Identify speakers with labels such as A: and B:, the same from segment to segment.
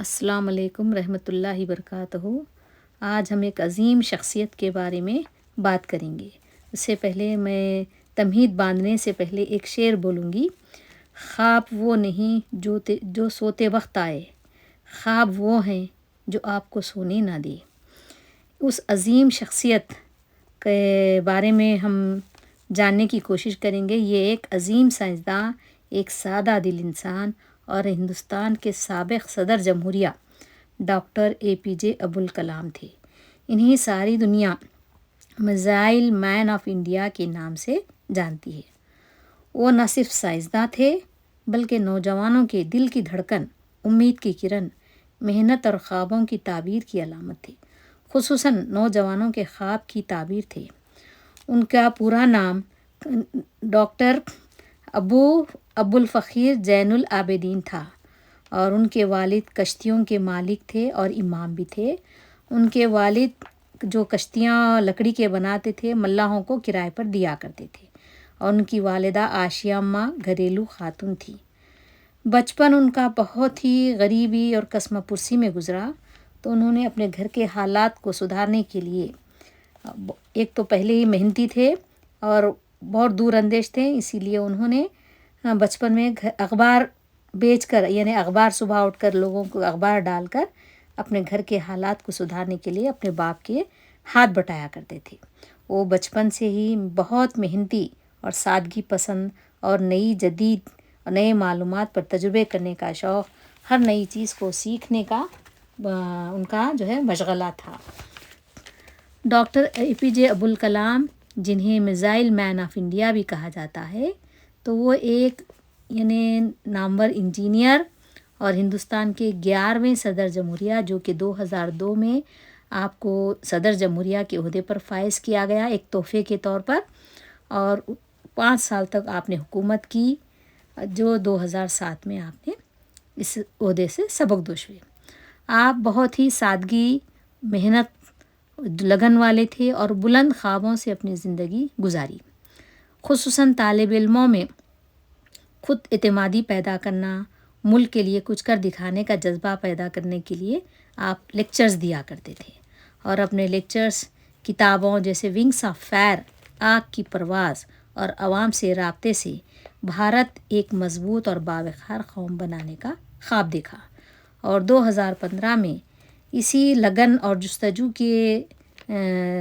A: السلام علیکم رحمۃ اللہ وبرکاتہ۔ آج ہم ایک عظیم شخصیت کے بارے میں بات کریں گے۔ اس سے پہلے میں تمہید باندھنے سے پہلے ایک شعر بولوں گی۔ خواب وہ نہیں جو سوتے وقت آئے، خواب وہ ہیں جو آپ کو سونے نہ دے۔ اس عظیم شخصیت کے بارے میں ہم جاننے کی کوشش کریں گے۔ یہ ایک عظیم سائنسداں، ایک سادہ دل انسان اور ہندوستان کے سابق صدر جمہوریہ ڈاکٹر APJ عبدالکلام تھے۔ انہیں ساری دنیا میزائل مین آف انڈیا کے نام سے جانتی ہے۔ وہ نہ صرف سائنسداں تھے بلکہ نوجوانوں کے دل کی دھڑکن، امید کی کرن، محنت اور خوابوں کی تعبیر کی علامت تھے۔ خصوصاً نوجوانوں کے خواب کی تعبیر تھے۔ ان کا پورا نام ڈاکٹر ابوالفخر زین العابدین تھا اور ان کے والد کشتیوں کے مالک تھے اور امام بھی تھے۔ ان کے والد جو کشتیاں لکڑی کے بناتے تھے، ملاحوں کو کرائے پر دیا کرتے تھے، اور ان کی والدہ آشیہ اماں گھریلو خاتون تھی۔ بچپن ان کا بہت ہی غریبی اور کسمہ پرسی میں گزرا، تو انہوں نے اپنے گھر کے حالات کو سدھارنے کے لیے، ایک تو پہلے ہی محنتی تھے اور بہت دور اندیش تھے، اسی لیے انہوں نے بچپن میں اخبار بیچ کر، یعنی اخبار صبح اٹھ کر لوگوں کو اخبار ڈال کر اپنے گھر کے حالات کو سدھارنے کے لیے اپنے باپ کے ہاتھ بٹایا کرتے تھے۔ وہ بچپن سے ہی بہت محنتی اور سادگی پسند اور نئی معلومات پر تجربے کرنے کا شوق، ہر نئی چیز کو سیکھنے کا ان کا مشغلہ تھا۔ ڈاکٹر APJ عبدالکلام، جنہیں میزائل مین آف انڈیا بھی کہا جاتا ہے، تو وہ ایک نامور انجینئر اور ہندوستان کے 11ویں صدر جمہوریہ، جو کہ 2002 میں آپ کو صدر جمہوریہ کے عہدے پر فائز کیا گیا ایک تحفے کے طور پر، اور 5 سال تک آپ نے حکومت کی، جو 2007 میں آپ نے اس عہدے سے سبکدوش ہوئے۔ آپ بہت ہی سادگی، محنت، لگن والے تھے اور بلند خوابوں سے اپنی زندگی گزاری۔ خصوصاً طالب علموں میں خود اعتمادی پیدا کرنا، ملک کے لیے کچھ کر دکھانے کا جذبہ پیدا کرنے کے لیے آپ لیکچرز دیا کرتے تھے، اور اپنے لیکچرز کتابوں جیسے ونگس آف فائر، آگ کی پرواز اور عوام سے رابطے سے بھارت ایک مضبوط اور باوقار قوم بنانے کا خواب دیکھا، اور 2015 میں اسی لگن اور جستجو کے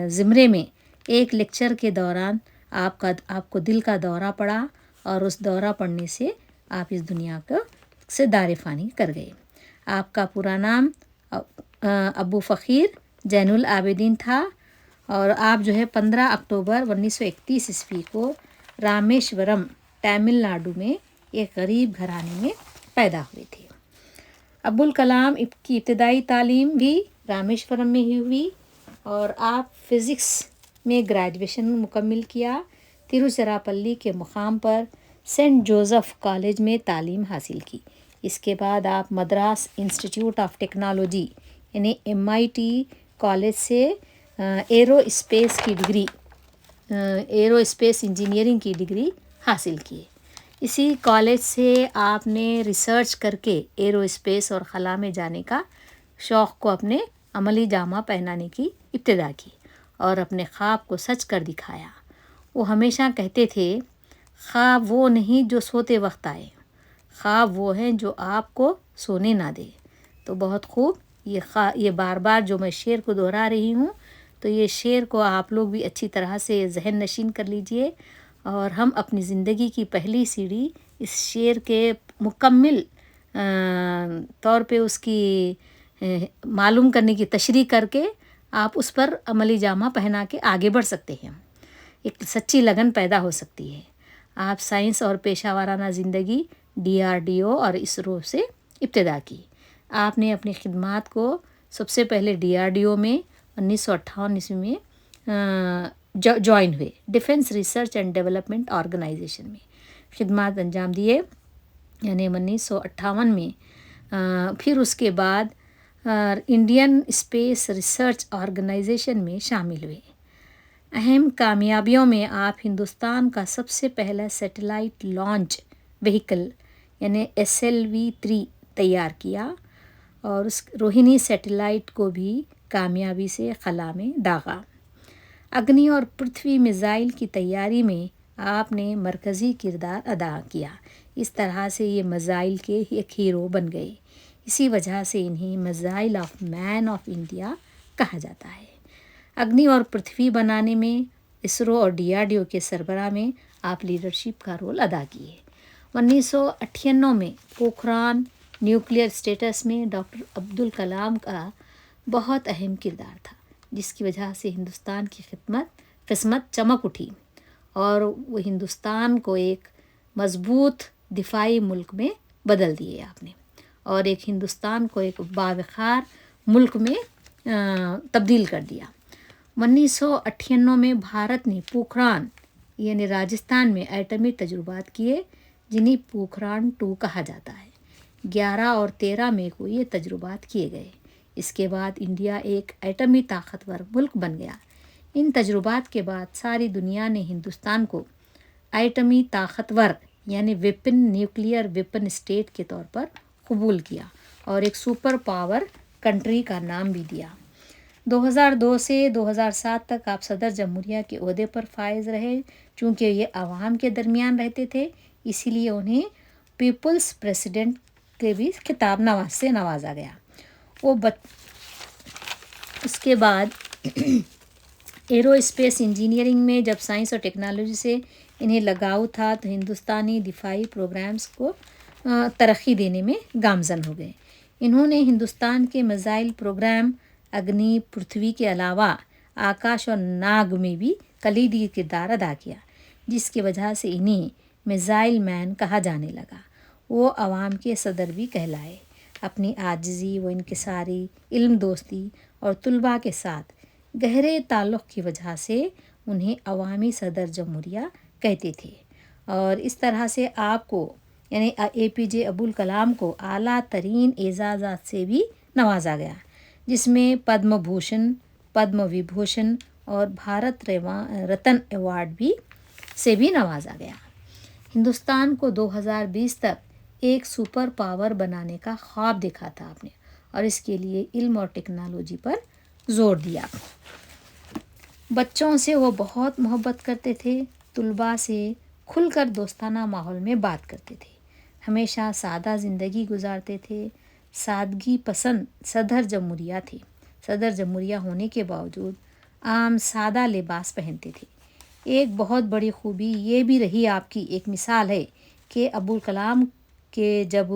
A: زمرے میں ایک لیکچر کے دوران آپ کو دل کا دورہ پڑا، اور اس دورہ پڑنے سے آپ اس دنیا سے دار فانی کر گئے۔ آپ کا پورا نام ابوالفخر زین العابدین تھا، اور آپ 15 اکتوبر 1931 کو رامیشورم، تمل ناڈو میں ایک غریب گھرانے میں پیدا ہوئے تھے۔ عبدالکلام کی ابتدائی تعلیم بھی رامیشورم میں ہی ہوئی، اور آپ فزکس میں گریجویشن مکمل کیا۔ تروچیراپلی کے مقام پر سینٹ جوزف کالج میں تعلیم حاصل کی۔ اس کے بعد آپ Madras institute of technology MIT college سے ایرو اسپیس انجینئرنگ کی ڈگری حاصل کی۔ اسی کالج سے آپ نے ریسرچ کر کے ایرو اسپیس اور خلا میں جانے کا شوق کو اپنے عملی جامہ پہنانے کی ابتدا کی، اور اپنے خواب کو سچ کر دکھایا۔ وہ ہمیشہ کہتے تھے، خواب وہ نہیں جو سوتے وقت آئے، خواب وہ ہیں جو آپ کو سونے نہ دے۔ تو بہت خوب، یہ بار بار جو میں شعر کو دہرا رہی ہوں، تو یہ شعر کو آپ لوگ بھی اچھی طرح سے ذہن نشین کر لیجئے، اور ہم اپنی زندگی کی پہلی سیڑھی اس شعر کے مکمل طور پہ اس کی معلوم کرنے کی تشریح کر کے آپ اس پر عملی جامہ پہنا کے آگے بڑھ سکتے ہیں۔ ایک سچی لگن پیدا ہو سکتی ہے۔ آپ سائنس اور پیشہ ورانہ زندگی DRDO اور ISRO سے ابتدا کی۔ آپ نے اپنی خدمات کو سب سے پہلے DRDO میں 1958 میں جوائن ہوئے، defence research and development organisation میں خدمات انجام دیے، یعنی 1958 میں۔ پھر اس کے بعد انڈین اسپیس ریسرچ آرگنائزیشن میں شامل ہوئے۔ اہم کامیابیوں میں آپ ہندوستان کا سب سے پہلا سیٹلائٹ لانچ وہیکل یعنی SLV-3 تیار کیا، اور اس روہنی سیٹلائٹ کو بھی کامیابی سے خلا میں داغا۔ اگنی اور پرتھوی میزائل کی تیاری میں آپ نے مرکزی کردار ادا کیا۔ اس طرح سے یہ میزائل کے ایک ہیرو بن گئے۔ اسی وجہ سے انہیں missile of man of India کہا جاتا ہے۔ اگنی اور پرتھوی بنانے میں اسرو اور DRDO کے سربراہ میں آپ لیڈرشپ کا رول ادا کیے۔ 1998 میں پوکھران نیوکلیئر اسٹیٹس میں ڈاکٹر عبدالکلام کا بہت اہم کردار تھا، جس کی وجہ سے ہندوستان کی قسمت چمک اٹھی اور وہ ہندوستان کو ایک مضبوط دفاعی ملک میں بدل دیے آپ نے، اور ایک ہندوستان کو ایک باوقار ملک میں تبدیل کر دیا۔ 1998 میں بھارت نے پوکھران یعنی راجستھان میں ایٹمی تجربات کیے، جنہیں پوکھران 2 کہا جاتا ہے۔ 11 اور 13 مئی کو یہ تجربات کیے گئے۔ اس کے بعد انڈیا ایک ایٹمی طاقتور ملک بن گیا۔ ان تجربات کے بعد ساری دنیا نے ہندوستان کو ایٹمی طاقتور یعنی نیوکلیئر ویپن اسٹیٹ کے طور پر قبول کیا اور ایک سپر پاور کنٹری کا نام بھی دیا۔ 2002 سے 2007 تک آپ صدر جمہوریہ کے عہدے پر فائز رہے۔ چونکہ یہ عوام کے درمیان رہتے تھے، اسی لیے انہیں پیپلز پریزیڈنٹ کے بھی خطاب سے نوازا گیا۔ اس کے بعد ایرو اسپیس انجینئرنگ میں جب سائنس اور ٹیکنالوجی سے انہیں لگاؤ تھا تو ہندوستانی دفاعی پروگرامز کو ترقی دینے میں گامزن ہو گئے۔ انہوں نے ہندوستان کے میزائل پروگرام اگنی پرتھوی کے علاوہ آکاش اور ناگ میں بھی کلیدی کردار ادا کیا، جس کی وجہ سے انہیں میزائل مین کہا جانے لگا۔ وہ عوام کے صدر بھی کہلائے۔ اپنی عاجزی و انکساری، علم دوستی اور طلباء کے ساتھ گہرے تعلق کی وجہ سے انہیں عوامی صدر جمہوریہ کہتے تھے، اور اس طرح سے آپ کو یعنی APJ ابوالکلام کو اعلیٰ ترین اعزازات سے بھی نوازا گیا، جس میں پدم بھوشن، پدم وبھوشن اور بھارت رتن ایوارڈ سے بھی نوازا گیا۔ ہندوستان کو 2020 تک ایک سپر پاور بنانے کا خواب دیکھا تھا آپ نے، اور اس کے لیے علم اور ٹیکنالوجی پر زور دیا۔ بچوں سے وہ بہت محبت کرتے تھے، طلباء سے کھل کر دوستانہ ماحول میں بات کرتے تھے، ہمیشہ سادہ زندگی گزارتے تھے، سادگی پسند صدر جمہوریہ تھے۔ صدر جمہوریہ ہونے کے باوجود عام سادہ لباس پہنتے تھے۔ ایک بہت بڑی خوبی یہ بھی رہی، آپ کی ایک مثال ہے کہ ابوالکلام کے جب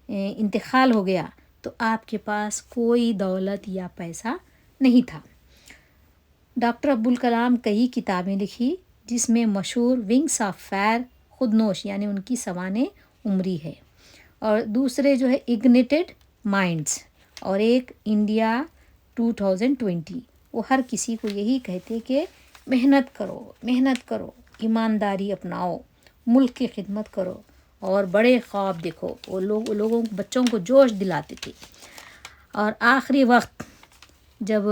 A: انتقال ہو گیا تو آپ کے پاس کوئی دولت یا پیسہ نہیں تھا۔ ڈاکٹر عبدالکلام کئی کتابیں لکھی، جس میں مشہور ونگس آف فائر خود نوش یعنی ان کی سوانح عمری ہے، اور دوسرے جو ہے اگنیٹڈ مائنڈز، اور ایک انڈیا 2020۔ وہ ہر کسی کو یہی کہتے کہ محنت کرو، ایمانداری اپناؤ، ملک کی خدمت کرو اور بڑے خواب دیکھو۔ وہ لوگوں بچوں کو جوش دلاتے تھے۔ اور آخری وقت جب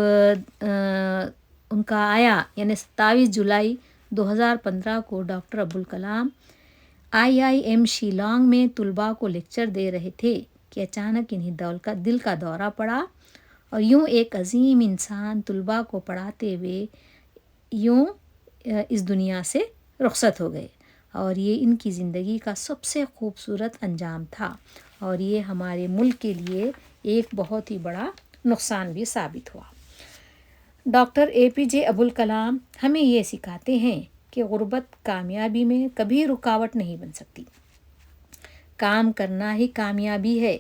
A: ان کا آیا یعنی 27 جولائی 2015 کو ڈاکٹر عبدالکلام IIM شیلانگ میں طلباء کو لیکچر دے رہے تھے کہ اچانک انہیں دل کا دورہ پڑا، اور یوں ایک عظیم انسان طلباء کو پڑھاتے ہوئے یوں اس دنیا سے رخصت ہو گئے، اور یہ ان کی زندگی کا سب سے خوبصورت انجام تھا، اور یہ ہمارے ملک کے لیے ایک بہت ہی بڑا نقصان بھی ثابت ہوا۔ ڈاکٹر APJ ابوالکلام ہمیں یہ سکھاتے ہیں کہ غربت کامیابی میں کبھی رکاوٹ نہیں بن سکتی۔ کام کرنا ہی کامیابی ہے،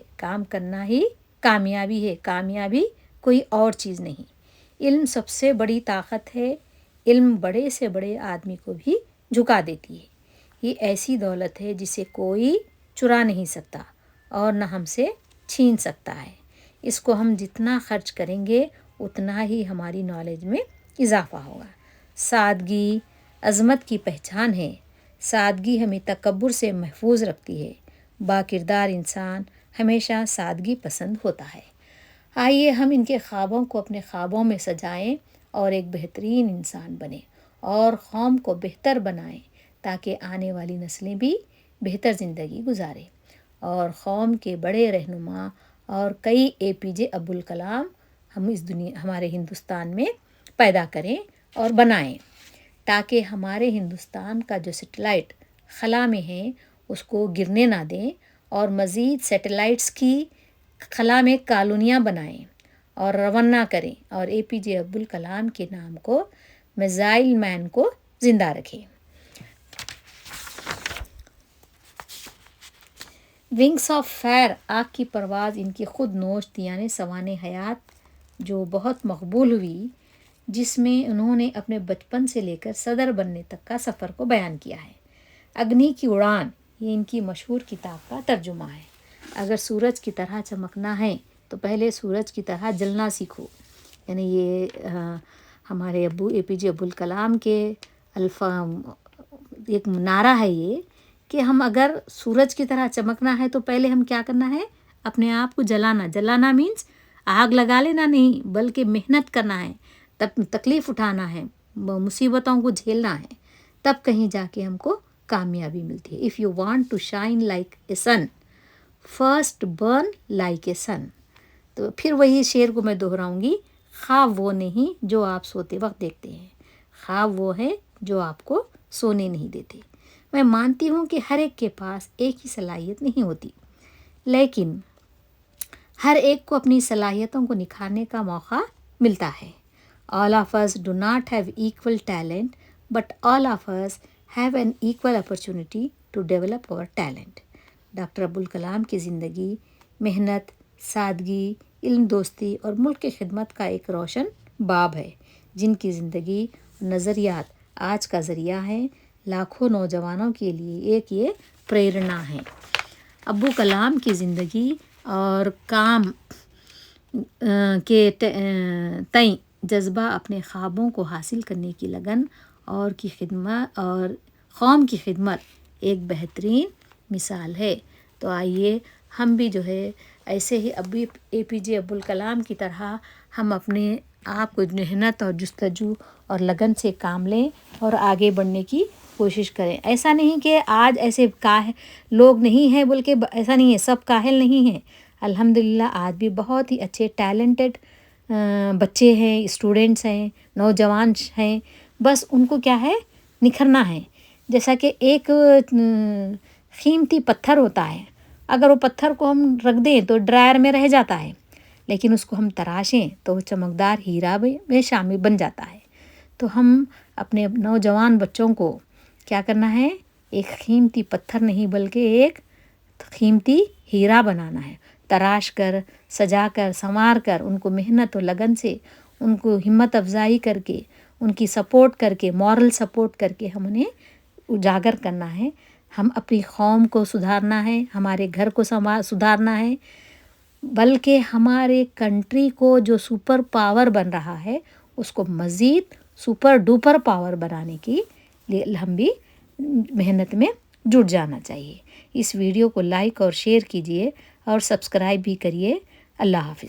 A: کامیابی کوئی اور چیز نہیں۔ علم سب سے بڑی طاقت ہے، علم بڑے سے بڑے آدمی کو بھی جھکا دیتی ہے۔ یہ ایسی دولت ہے جسے کوئی چرا نہیں سکتا اور نہ ہم سے چھین سکتا ہے۔ اس کو ہم جتنا خرچ کریں گے اتنا ہی ہماری نالج میں اضافہ ہوگا۔ سادگی عظمت کی پہچان ہے۔ سادگی ہمیں تکبر سے محفوظ رکھتی ہے۔ باکردار انسان ہمیشہ سادگی پسند ہوتا ہے۔ آئیے ہم ان کے خوابوں کو اپنے خوابوں میں سجائیں اور ایک بہترین انسان بنیں اور قوم کو بہتر بنائیں، تاکہ آنے والی نسلیں بھی بہتر زندگی گزاریں اور قوم کے بڑے رہنما اور کئی APJ عبدالکلام ہم اس دنیا ہمارے ہندوستان میں پیدا کریں اور بنائیں، تاکہ ہمارے ہندوستان کا جو سیٹلائٹ خلا میں ہے اس کو گرنے نہ دیں، اور مزید سیٹلائٹس کی خلا میں کالونیاں بنائیں اور روانہ کریں، اور APJ عبدالکلام کے نام کو میزائل مین کو زندہ رکھیں۔ ونگس آف فائر، آگ کی پرواز، ان کی خود نوش دیانِ سوانح حیات جو بہت مقبول ہوئی، جس میں انہوں نے اپنے بچپن سے لے کر صدر بننے تک کا سفر کو بیان کیا ہے۔ اگنی کی اڑان، یہ ان کی مشہور کتاب کا ترجمہ ہے۔ اگر سورج کی طرح چمکنا ہے تو پہلے سورج کی طرح جلنا سیکھو، یعنی یہ ہمارے APJ عبدالکلام کے ایک نعرہ ہے یہ کہ ہم اگر سورج کی طرح چمکنا ہے تو پہلے ہم کیا کرنا ہے، اپنے آپ کو جلانا مینس آگ لگا لینا نہیں، بلکہ محنت کرنا ہے، تب تکلیف اٹھانا ہے، مصیبتوں کو جھیلنا ہے، تب کہیں جا کے ہم کو کامیابی ملتی ہے۔ If you want to shine like a sun, first burn like a sun۔ تو پھر وہی شعر کو میں دہراؤں گی، خواب وہ نہیں جو آپ سوتے وقت دیکھتے ہیں، خواب وہ ہے جو آپ کو سونے نہیں دیتے۔ میں مانتی ہوں کہ ہر ایک کے پاس ایک ہی صلاحیت نہیں ہوتی، لیکن ہر ایک کو اپنی صلاحیتوں کو نکھارنے کا موقع ملتا ہے۔ All of us do not have equal talent, but all of us have an equal opportunity to develop our talent۔ Doctor Abdul Kalam کی زندگی محنت، سادگی، علم دوستی اور ملک کی خدمت کا ایک روشن باب ہے، جن کی زندگی اور نظریات آج کا ذریعہ ہیں، لاکھوں نوجوانوں کے لیے ایک یہ پریرنا ہے۔ ابو کلام کی زندگی اور کام کے تئیں جذبہ اپنے خوابوں کو حاصل کرنے کی لگن اور کی خدمت اور قوم کی خدمت ایک بہترین مثال ہے۔ تو آئیے ہم بھی جو ہے ایسے ہی APJ عبدالکلام کی طرح ہم اپنے آپ کو محنت اور جستجو اور لگن سے کام لیں اور آگے بڑھنے کی کوشش کریں۔ ایسا نہیں کہ آج ایسے لوگ نہیں ہیں، بلکہ ایسا نہیں ہے سب کاہل نہیں ہیں، الحمدللہ آج بھی بہت ہی اچھے ٹیلنٹڈ بچے ہیں، اسٹوڈنٹس ہیں، نوجوان ہیں، بس ان کو کیا ہے نکھرنا ہے۔ جیسا کہ ایک قیمتی پتھر ہوتا ہے، اگر وہ پتھر کو ہم رکھ دیں تو ڈرائر میں رہ جاتا ہے، لیکن اس کو ہم تراشیں تو وہ چمکدار ہیرا میں شامل بن جاتا ہے۔ تو ہم اپنے نوجوان بچوں کو کیا کرنا ہے، ایک قیمتی پتھر نہیں بلکہ ایک قیمتی ہیرا بنانا ہے، تراش کر، سجا کر، سنوار کر، ان کو محنت و لگن سے ان کو ہمت افزائی کر کے، ان کی سپورٹ کر کے، مورل سپورٹ کر کے ہم انہیں اجاگر کرنا ہے۔ ہم اپنی قوم کو سدھارنا ہے، ہمارے گھر کو سدھارنا ہے، بلکہ ہمارے کنٹری کو جو سپر پاور بن رہا ہے اس کو مزید سپر ڈوپر پاور بنانے کی لیے ہم بھی محنت میں جٹ جانا چاہیے۔ اس ویڈیو کو لائک اور شیئر کیجیے اور سبسکرائب بھی کریے۔ اللہ حافظ۔